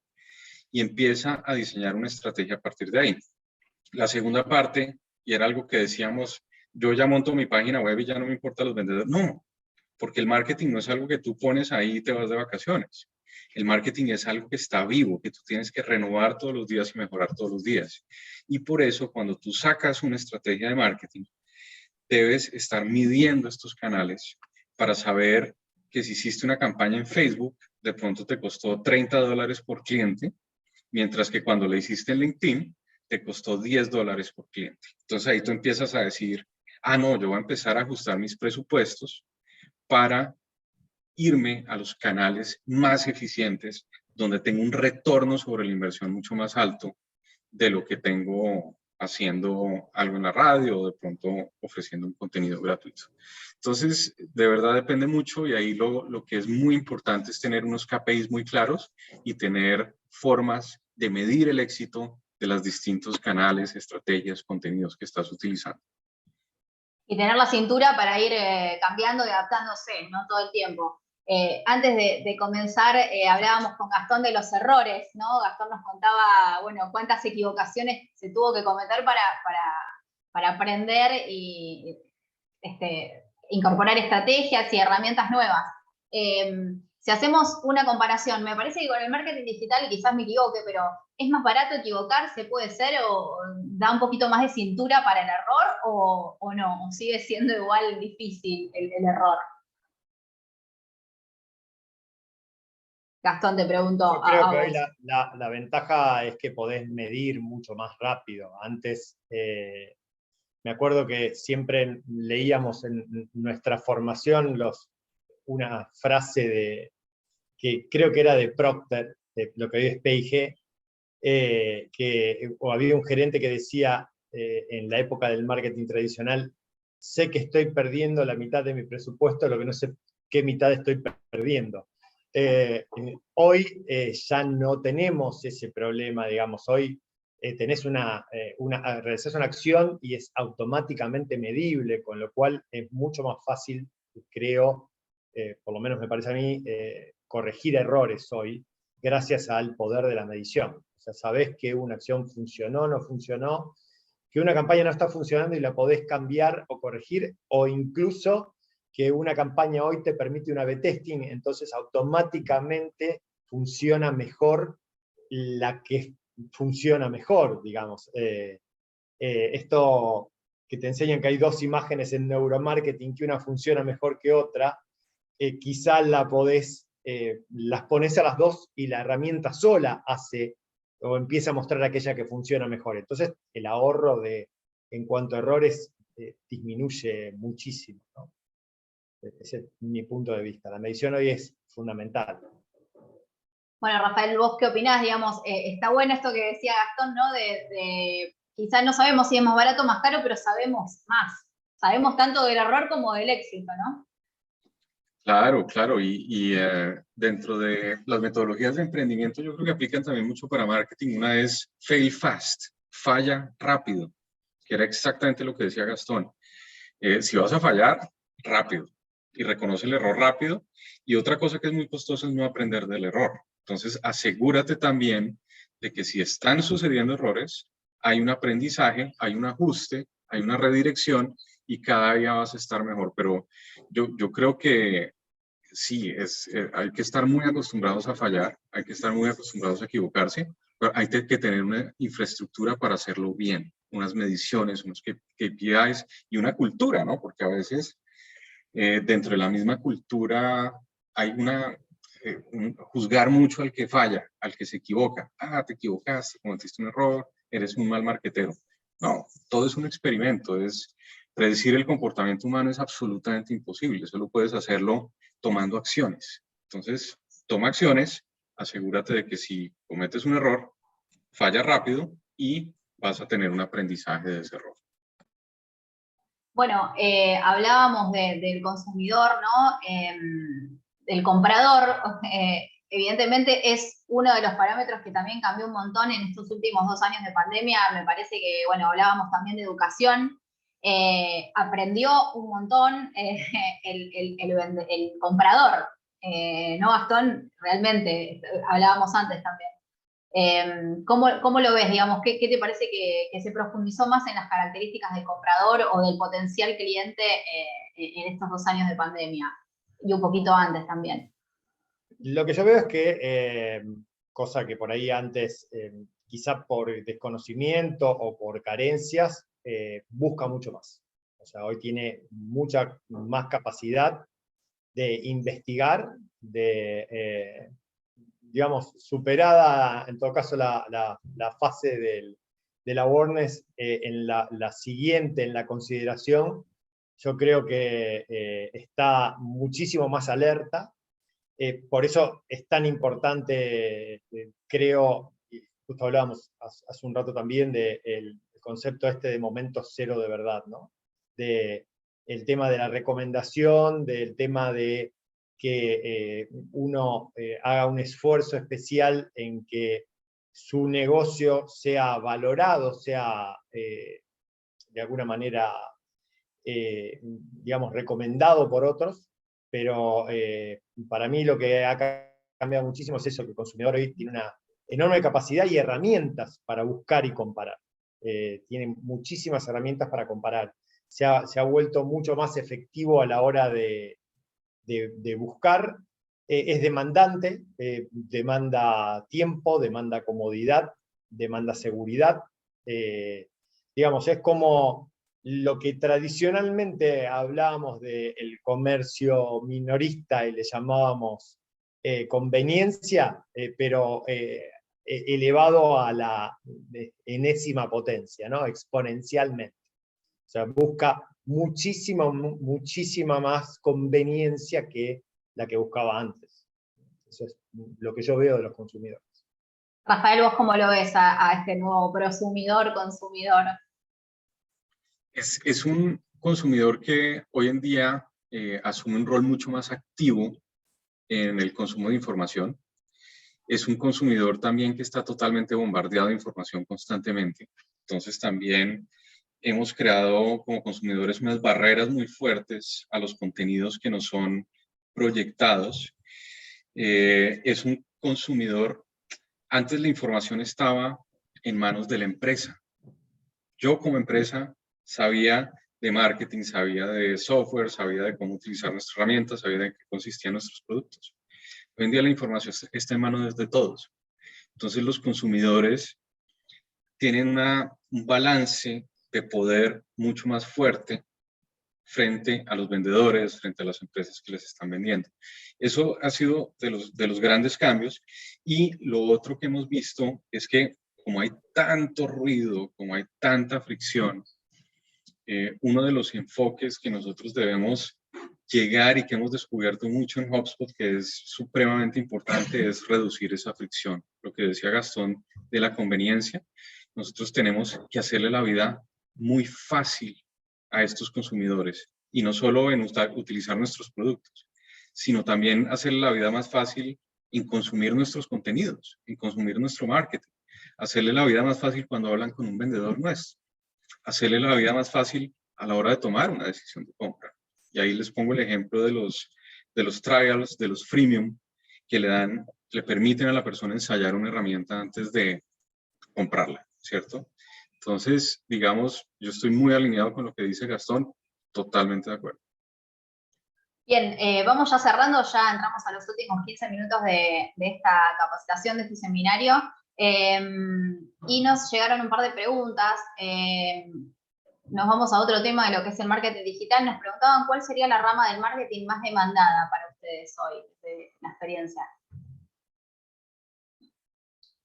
y empieza a diseñar una estrategia a partir de ahí. La segunda parte, y era algo que decíamos, yo ya monto mi página web y ya no me importa los vendedores. No, porque el marketing no es algo que tú pones ahí y te vas de vacaciones. El marketing es algo que está vivo, que tú tienes que renovar todos los días y mejorar todos los días. Y por eso, cuando tú sacas una estrategia de marketing, debes estar midiendo estos canales para saber que si hiciste una campaña en Facebook, de pronto te costó $30 por cliente, mientras que cuando le hiciste en LinkedIn, te costó $10 por cliente. Entonces ahí tú empiezas a decir, ah, no, yo voy a empezar a ajustar mis presupuestos para irme a los canales más eficientes, donde tengo un retorno sobre la inversión mucho más alto de lo que tengo haciendo algo en la radio o de pronto ofreciendo un contenido gratuito. Entonces, de verdad depende mucho y ahí lo que es muy importante es tener unos KPIs muy claros y tener formas de medir el éxito de los distintos canales, estrategias, contenidos que estás utilizando. Y tener la cintura para ir cambiando y adaptándose, ¿no? Todo el tiempo. Antes de comenzar, hablábamos con Gastón de los errores, ¿no? Gastón nos contaba, bueno, cuántas equivocaciones se tuvo que cometer para aprender y incorporar estrategias y herramientas nuevas. Si hacemos una comparación, me parece que con el marketing digital, quizás me equivoque, pero ¿es más barato equivocarse? ¿Puede ser? ¿O da un poquito más de cintura para el error? ¿O no? ¿O sigue siendo igual difícil el error? Gastón, te pregunto. Yo creo que hoy la ventaja es que podés medir mucho más rápido. Antes, me acuerdo que siempre leíamos en nuestra formación una frase que creo que era de Procter, lo que hoy es P&G, o había un gerente que decía en la época del marketing tradicional, sé que estoy perdiendo la mitad de mi presupuesto, lo que no sé qué mitad estoy perdiendo. Hoy ya no tenemos ese problema, digamos, hoy realizás una acción y es automáticamente medible, con lo cual es mucho más fácil, creo, por lo menos me parece a mí, corregir errores hoy, gracias al poder de la medición. O sea, sabés que una acción funcionó, no funcionó, que una campaña no está funcionando y la podés cambiar o corregir, o incluso que una campaña hoy te permite un A/B testing, entonces automáticamente funciona mejor la que funciona mejor, digamos. Esto que te enseñan que hay dos imágenes en neuromarketing, que una funciona mejor que otra, quizá las pones a las dos y la herramienta sola hace o empieza a mostrar aquella que funciona mejor. Entonces el ahorro en cuanto a errores disminuye muchísimo, ¿no? Ese es mi punto de vista. La medición hoy es fundamental. Bueno, Rafael, ¿vos qué opinás? Digamos, está bueno esto que decía Gastón, ¿no? Quizás no sabemos si es más barato o más caro, pero sabemos más. Sabemos tanto del error como del éxito, ¿no? Claro, claro, y dentro de las metodologías de emprendimiento yo creo que aplican también mucho para marketing. Una es fail fast, falla rápido, que era exactamente lo que decía Gastón. Si vas a fallar, rápido, y reconoce el error rápido. Y otra cosa que es muy costosa es no aprender del error. Entonces, asegúrate también de que si están sucediendo errores, hay un aprendizaje, hay un ajuste, hay una redirección y cada día vas a estar mejor. Pero yo creo que sí, hay que estar muy acostumbrados a fallar, hay que estar muy acostumbrados a equivocarse, pero hay que tener una infraestructura para hacerlo bien, unas mediciones, unos KPIs y una cultura, ¿no? Porque a veces dentro de la misma cultura hay juzgar mucho al que falla, al que se equivoca. Ah, te equivocaste, cometiste un error, eres un mal marquetero. No, todo es un experimento, predecir el comportamiento humano es absolutamente imposible, solo puedes hacerlo tomando acciones. Entonces, toma acciones, asegúrate de que si cometes un error, falla rápido y vas a tener un aprendizaje de ese error. Bueno, hablábamos del consumidor, ¿no? El comprador, evidentemente es uno de los parámetros que también cambió un montón en estos últimos 2 años de pandemia. Me parece que, bueno, hablábamos también de educación. Aprendió un montón el comprador, ¿no, Gastón? Realmente, hablábamos antes también. ¿Cómo lo ves, digamos? ¿Qué te parece que se profundizó más en las características del comprador o del potencial cliente en estos 2 años de pandemia? Y un poquito antes también. Lo que yo veo es que, cosa que por ahí antes, quizá por desconocimiento o por carencias, busca mucho más. O sea, hoy tiene mucha más capacidad de investigar, digamos, superada en todo caso la fase del awareness, en la siguiente, en la consideración, yo creo que está muchísimo más alerta. Por eso es tan importante, creo, y justo hablábamos hace un rato también del concepto este de momento cero de verdad, ¿no? El tema de la recomendación, del tema de que uno haga un esfuerzo especial en que su negocio sea valorado, sea de alguna manera, digamos, recomendado por otros, pero para mí lo que ha cambiado muchísimo es eso, que el consumidor hoy tiene una enorme capacidad y herramientas para buscar y comparar. Tiene muchísimas herramientas para comparar. Se ha vuelto mucho más efectivo a la hora de buscar. Es demandante, demanda tiempo, demanda comodidad, demanda seguridad. Digamos, es como lo que tradicionalmente hablábamos del comercio minorista y le llamábamos conveniencia, pero elevado a la enésima potencia, ¿no? Exponencialmente. O sea, busca muchísima más conveniencia que la que buscaba antes. Eso es lo que yo veo de los consumidores. Rafael, ¿vos cómo lo ves a este nuevo prosumidor, consumidor? Es un consumidor que hoy en día asume un rol mucho más activo en el consumo de información. Es un consumidor también que está totalmente bombardeado de información constantemente. Entonces también hemos creado como consumidores unas barreras muy fuertes a los contenidos que nos son proyectados. Es un consumidor, antes la información estaba en manos de la empresa. Yo como empresa sabía de marketing, sabía de software, sabía de cómo utilizar nuestras herramientas, sabía de qué consistían nuestros productos. Hoy en día la información está en manos de todos. Entonces los consumidores tienen un balance de poder mucho más fuerte frente a los vendedores, frente a las empresas que les están vendiendo. Eso ha sido de los grandes cambios. Y lo otro que hemos visto es que como hay tanto ruido, como hay tanta fricción, uno de los enfoques que nosotros debemos llegar y que hemos descubierto mucho en HubSpot, que es supremamente importante, es reducir esa fricción. Lo que decía Gastón de la conveniencia, nosotros tenemos que hacerle la vida muy fácil a estos consumidores, y no solo en utilizar nuestros productos, sino también hacerle la vida más fácil en consumir nuestros contenidos, en consumir nuestro marketing, hacerle la vida más fácil cuando hablan con un vendedor nuestro, hacerle la vida más fácil a la hora de tomar una decisión de compra. Y ahí les pongo el ejemplo de los trials, de los freemium, que le permiten a la persona ensayar una herramienta antes de comprarla, ¿cierto? Entonces, digamos, yo estoy muy alineado con lo que dice Gastón, totalmente de acuerdo. Bien, vamos ya cerrando, ya entramos a los últimos 15 minutos de esta capacitación, de este seminario, y nos llegaron un par de preguntas. Nos vamos a otro tema de lo que es el marketing digital. Nos preguntaban cuál sería la rama del marketing más demandada para ustedes hoy, de la experiencia.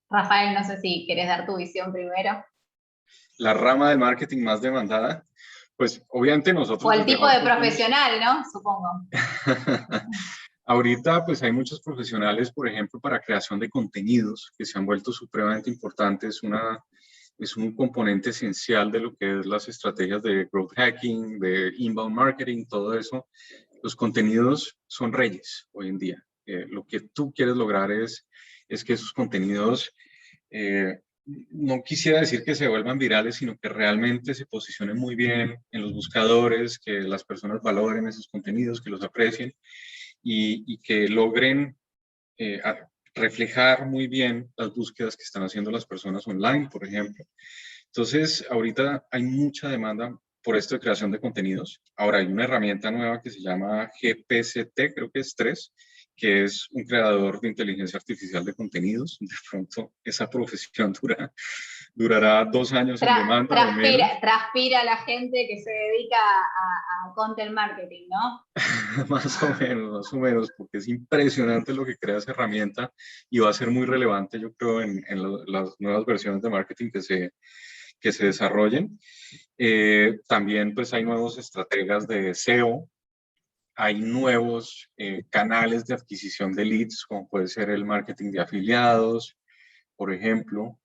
Rafael, no sé si querés dar tu visión primero. La rama del marketing más demandada, pues obviamente nosotros... O el tipo de profesional, ¿no? Supongo. Ahorita pues hay muchos profesionales, por ejemplo, para creación de contenidos que se han vuelto supremamente importantes. Es un componente esencial de lo que es las estrategias de growth hacking, de inbound marketing, todo eso. Los contenidos son reyes hoy en día. Lo que tú quieres lograr es que esos contenidos, no quisiera decir que se vuelvan virales, sino que realmente se posicionen muy bien en los buscadores, que las personas valoren esos contenidos, que los aprecien y que logren reflejar muy bien las búsquedas que están haciendo las personas online, por ejemplo. Entonces, ahorita hay mucha demanda por esto de creación de contenidos. Ahora hay una herramienta nueva que se llama GPCT, creo que es 3, que es un creador de inteligencia artificial de contenidos. De pronto, esa profesión durará 2 años en demanda o menos. Transpira la gente que se dedica a content marketing, ¿no? Más o menos, porque es impresionante lo que crea esa herramienta y va a ser muy relevante, yo creo, en las nuevas versiones de marketing que se desarrollen. También pues hay nuevos estrategas de SEO, hay nuevos canales de adquisición de leads, como puede ser el marketing de afiliados, por ejemplo.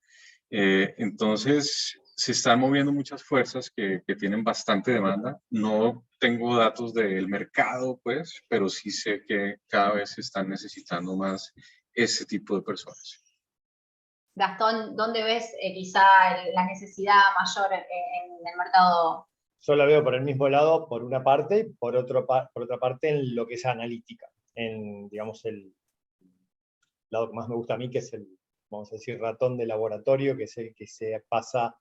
Entonces, se están moviendo muchas fuerzas que tienen bastante demanda. No tengo datos del mercado, pues, pero sí sé que cada vez se están necesitando más ese tipo de personas. Gastón, ¿dónde ves quizá la necesidad mayor en el mercado? Yo la veo por el mismo lado, por una parte, y por otra parte en lo que es analítica, en, digamos, el lado que más me gusta a mí, que es el, vamos a decir, ratón de laboratorio, que es el que se pasa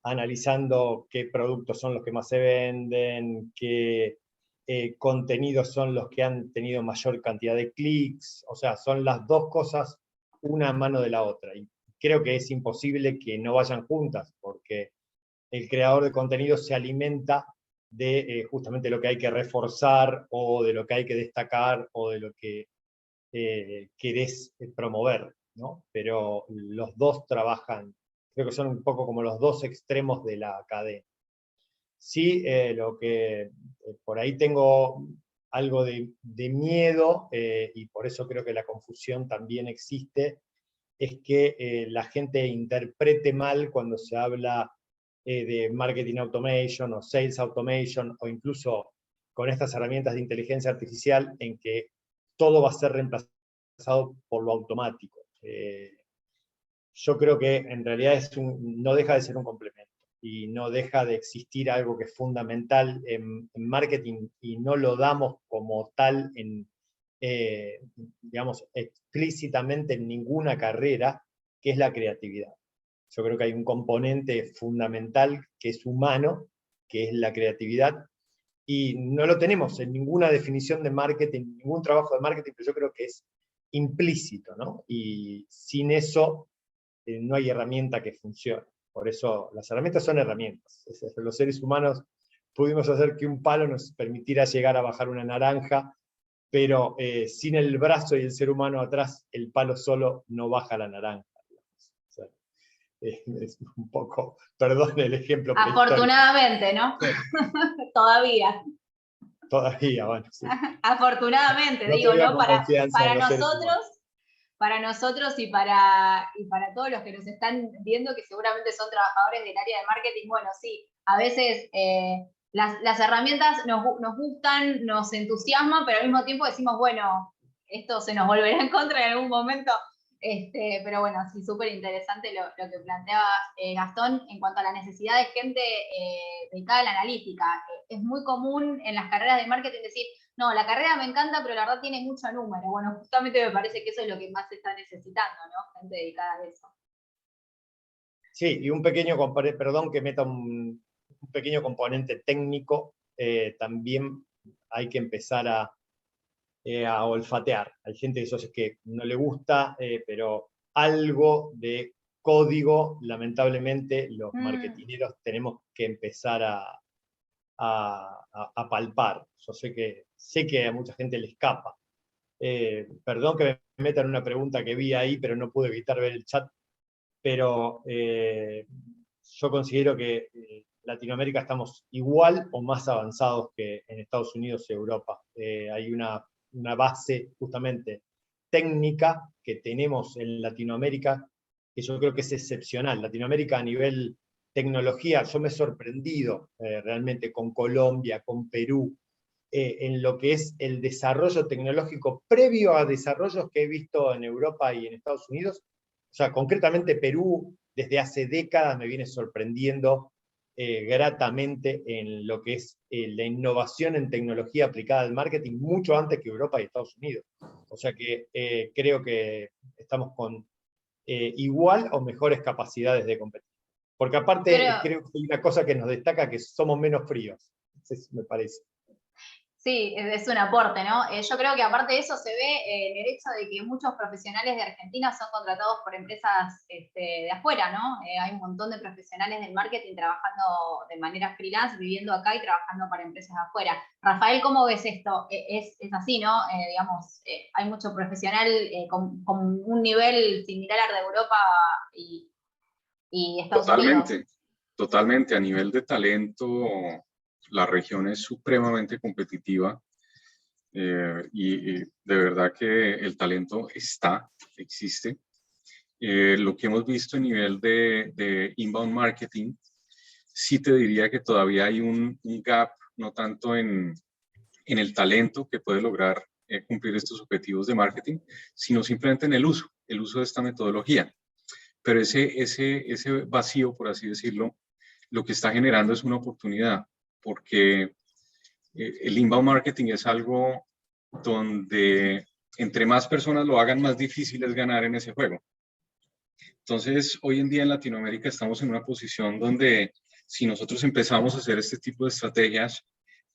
analizando qué productos son los que más se venden, qué contenidos son los que han tenido mayor cantidad de clics, o sea, son las dos cosas una a mano de la otra. Y creo que es imposible que no vayan juntas, porque el creador de contenido se alimenta de justamente lo que hay que reforzar, o de lo que hay que destacar, o de lo que querés promover, ¿no? Pero los dos trabajan, creo que son un poco como los dos extremos de la cadena. Sí, lo que por ahí tengo algo de miedo, y por eso creo que la confusión también existe, es que la gente interprete mal cuando se habla de marketing automation o sales automation, o incluso con estas herramientas de inteligencia artificial, en que todo va a ser reemplazado por lo automático. Yo creo que en realidad no deja de ser un complemento, y no deja de existir algo que es fundamental en marketing, y no lo damos como tal digamos, explícitamente en ninguna carrera, que es la creatividad. Yo creo que hay un componente fundamental que es humano, que es la creatividad, y no lo tenemos en ninguna definición de marketing, ningún trabajo de marketing, pero yo creo que es implícito, ¿no? Y sin eso no hay herramienta que funcione. Por eso las herramientas son herramientas. Los seres humanos pudimos hacer que un palo nos permitiera llegar a bajar una naranja, pero sin el brazo y el ser humano atrás, el palo solo no baja la naranja. O sea, es un poco, perdón el ejemplo Afortunadamente, ¿no? Todavía. Todavía, bueno, sí. Afortunadamente, No digo, ¿no? con confianza en los seres humanos. Para nosotros y para todos los que nos están viendo, que seguramente son trabajadores del área de marketing, bueno, sí, a veces las herramientas nos gustan, nos entusiasman, pero al mismo tiempo decimos, bueno, esto se nos volverá en contra en algún momento. Pero bueno, sí, súper interesante lo que planteabas, Gastón, en cuanto a la necesidad de gente dedicada a la analítica. Es muy común en las carreras de marketing decir, no, la carrera me encanta, pero la verdad tiene mucho número. Bueno, justamente me parece que eso es lo que más se está necesitando, ¿no? Gente dedicada a eso. Sí, y un pequeño, perdón que meta un pequeño componente técnico, también hay que empezar a olfatear. Hay gente de esos que no le gusta, pero algo de código, lamentablemente, los marketineros tenemos que empezar a palpar. Yo sé que a mucha gente le escapa. Perdón que me meta en una pregunta que vi ahí, pero no pude evitar ver el chat, pero yo considero que Latinoamérica estamos igual o más avanzados que en Estados Unidos y Europa. Hay una base justamente técnica que tenemos en Latinoamérica, que yo creo que es excepcional. Latinoamérica a nivel tecnología, yo me he sorprendido realmente con Colombia, con Perú, en lo que es el desarrollo tecnológico previo a desarrollos que he visto en Europa y en Estados Unidos. O sea, concretamente Perú desde hace décadas me viene sorprendiendo gratamente en lo que es la innovación en tecnología aplicada al marketing, mucho antes que Europa y Estados Unidos. O sea que creo que estamos con igual o mejores capacidades de competir. Porque aparte creo que hay una cosa que nos destaca, que somos menos fríos, me parece. Sí, es un aporte, ¿no? Yo creo que aparte de eso se ve el hecho de que muchos profesionales de Argentina son contratados por empresas de afuera, ¿no? Hay un montón de profesionales del marketing trabajando de manera freelance, viviendo acá y trabajando para empresas de afuera. Rafael, ¿cómo ves esto? Es así, ¿no? Digamos, hay mucho profesional con un nivel similar al de Europa y Estados Unidos. Totalmente. A nivel de talento, la región es supremamente competitiva y de verdad que el talento existe. Lo que hemos visto a nivel de inbound marketing, sí te diría que todavía hay un gap, no tanto en el talento que puede lograr cumplir estos objetivos de marketing, sino simplemente en el uso de esta metodología. Pero ese vacío, por así decirlo, lo que está generando es una oportunidad, porque el inbound marketing es algo donde entre más personas lo hagan, más difícil es ganar en ese juego. Entonces, hoy en día en Latinoamérica estamos en una posición donde si nosotros empezamos a hacer este tipo de estrategias,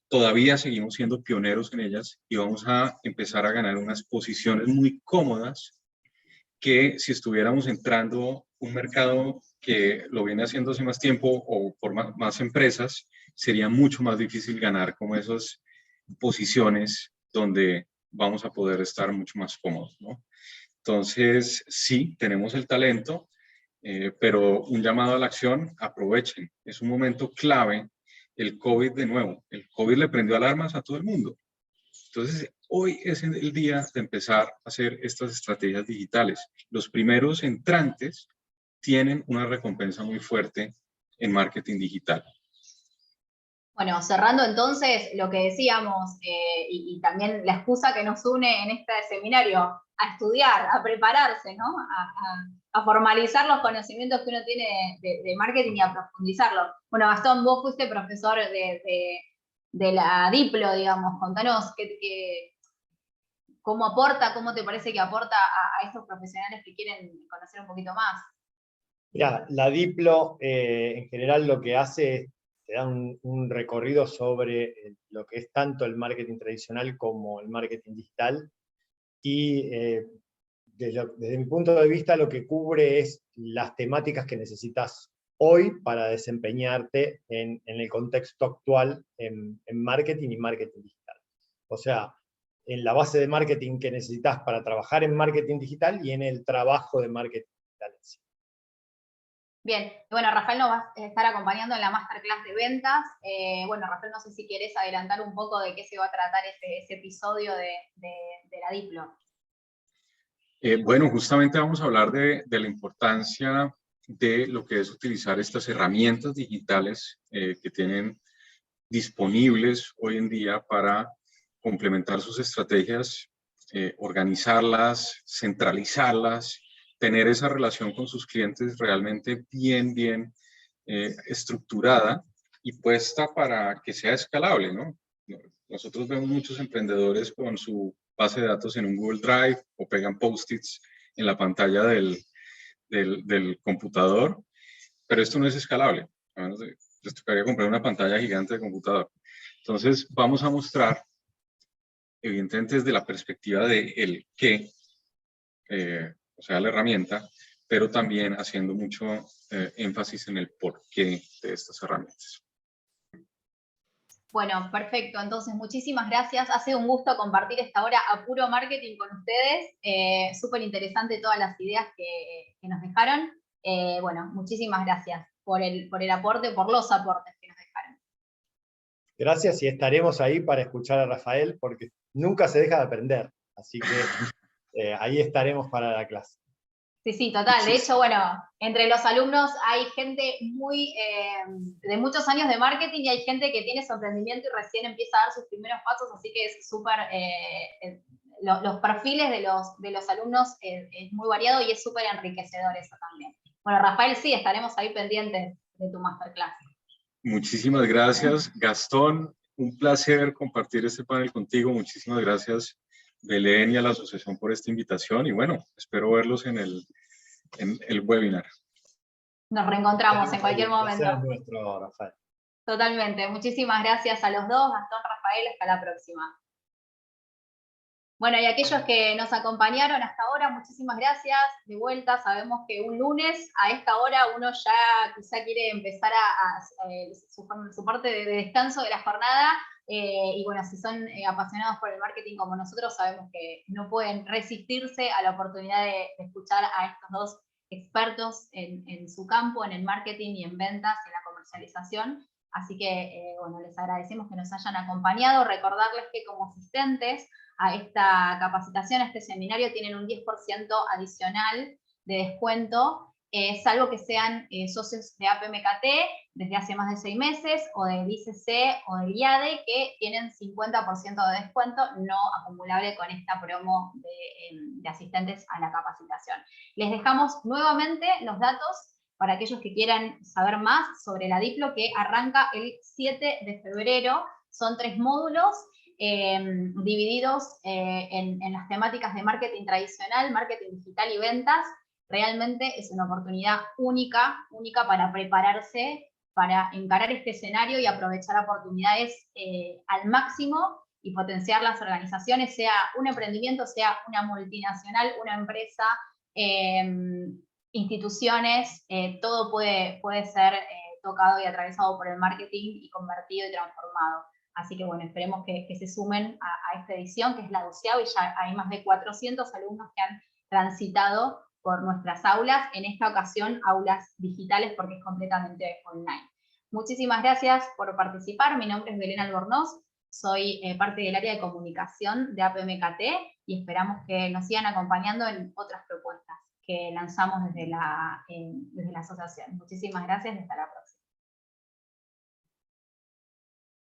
todavía seguimos siendo pioneros en ellas y vamos a empezar a ganar unas posiciones muy cómodas que si estuviéramos entrando un mercado que lo viene haciendo hace más tiempo o por más empresas, sería mucho más difícil ganar como esas posiciones donde vamos a poder estar mucho más cómodos, ¿no? Entonces, sí, tenemos el talento, pero un llamado a la acción, aprovechen. Es un momento clave. El COVID de nuevo, el COVID le prendió alarmas a todo el mundo. Entonces, Hoy es el día de empezar a hacer estas estrategias digitales. Los primeros entrantes tienen una recompensa muy fuerte en marketing digital. Bueno, cerrando entonces lo que decíamos, y también la excusa que nos une en este seminario, a estudiar, a prepararse, ¿no? A formalizar los conocimientos que uno tiene de marketing y a profundizarlo. Bueno, Gastón, vos fuiste profesor de la Diplo, digamos. Contanos cómo aporta, cómo te parece que aporta a estos profesionales que quieren conocer un poquito más. Mira, la Diplo en general lo que hace es te da un recorrido sobre lo que es tanto el marketing tradicional como el marketing digital, y desde mi punto de vista lo que cubre es las temáticas que necesitas hoy para desempeñarte en el contexto actual en marketing y marketing digital. O sea, en la base de marketing que necesitas para trabajar en marketing digital y en el trabajo de marketing digital en sí. Bien, bueno, Rafael nos va a estar acompañando en la Masterclass de ventas. Bueno, Rafael, no sé si querés adelantar un poco de qué se va a tratar ese episodio de la Diplo. Bueno, justamente vamos a hablar de la importancia de lo que es utilizar estas herramientas digitales que tienen disponibles hoy en día para complementar sus estrategias, organizarlas, centralizarlas, tener esa relación con sus clientes realmente bien estructurada y puesta para que sea escalable, ¿no? Nosotros vemos muchos emprendedores con su base de datos en un Google Drive o pegan post-its en la pantalla del computador, pero esto no es escalable. Les tocaría comprar una pantalla gigante de computador. Entonces, vamos a mostrar, evidentemente desde la perspectiva de el qué, o sea, la herramienta, pero también haciendo mucho énfasis en el porqué de estas herramientas. Bueno, perfecto. Entonces, muchísimas gracias. Ha sido un gusto compartir esta hora a puro marketing con ustedes. Súper interesante todas las ideas que nos dejaron. Bueno, muchísimas gracias por el aporte, por los aportes que nos dejaron. Gracias, y estaremos ahí para escuchar a Rafael, porque nunca se deja de aprender. Así que ahí estaremos para la clase. Sí, sí, total. De hecho, bueno, entre los alumnos hay gente de muchos años de marketing y hay gente que tiene su emprendimiento y recién empieza a dar sus primeros pasos, así que es súper, los perfiles de los alumnos es muy variado y es súper enriquecedor eso también. Bueno, Rafael, sí, estaremos ahí pendientes de tu masterclass. Muchísimas gracias, Gastón. Un placer compartir este panel contigo. Muchísimas gracias, Belén, y a la asociación por esta invitación. Y bueno, espero verlos en el webinar. Nos reencontramos en cualquier momento. Es nuestro, Rafael. Totalmente. Muchísimas gracias a los dos, Gastón, Rafael. Hasta la próxima. Bueno, y aquellos que nos acompañaron hasta ahora, muchísimas gracias. De vuelta, sabemos que un lunes a esta hora uno ya quizá quiere empezar su parte de descanso de la jornada. Y bueno, si son apasionados por el marketing como nosotros, sabemos que no pueden resistirse a la oportunidad de escuchar a estos dos expertos en su campo, en el marketing y en ventas y en la comercialización. Así que, bueno, les agradecemos que nos hayan acompañado. Recordarles que como asistentes a esta capacitación, a este seminario, tienen un 10% adicional de descuento, salvo que sean socios de APMKT desde hace más de 6 meses, o del ICC o del IADE, que tienen 50% de descuento no acumulable con esta promo de asistentes a la capacitación. Les dejamos nuevamente los datos para aquellos que quieran saber más sobre la Diplo, que arranca el 7 de febrero. Son 3 módulos divididos en las temáticas de marketing tradicional, marketing digital y ventas. Realmente es una oportunidad única para prepararse, para encarar este escenario y aprovechar oportunidades al máximo y potenciar las organizaciones, sea un emprendimiento, sea una multinacional, una empresa, instituciones, todo puede ser tocado y atravesado por el marketing y convertido y transformado. Así que bueno, esperemos que se sumen a esta edición, que es la 12ª, y ya hay más de 400 alumnos que han transitado por nuestras aulas, en esta ocasión aulas digitales porque es completamente online. Muchísimas gracias por participar. Mi nombre es Belén Albornoz. soy parte del área de comunicación de APMKT y esperamos que nos sigan acompañando en otras propuestas que lanzamos desde la asociación. Muchísimas gracias y hasta la próxima.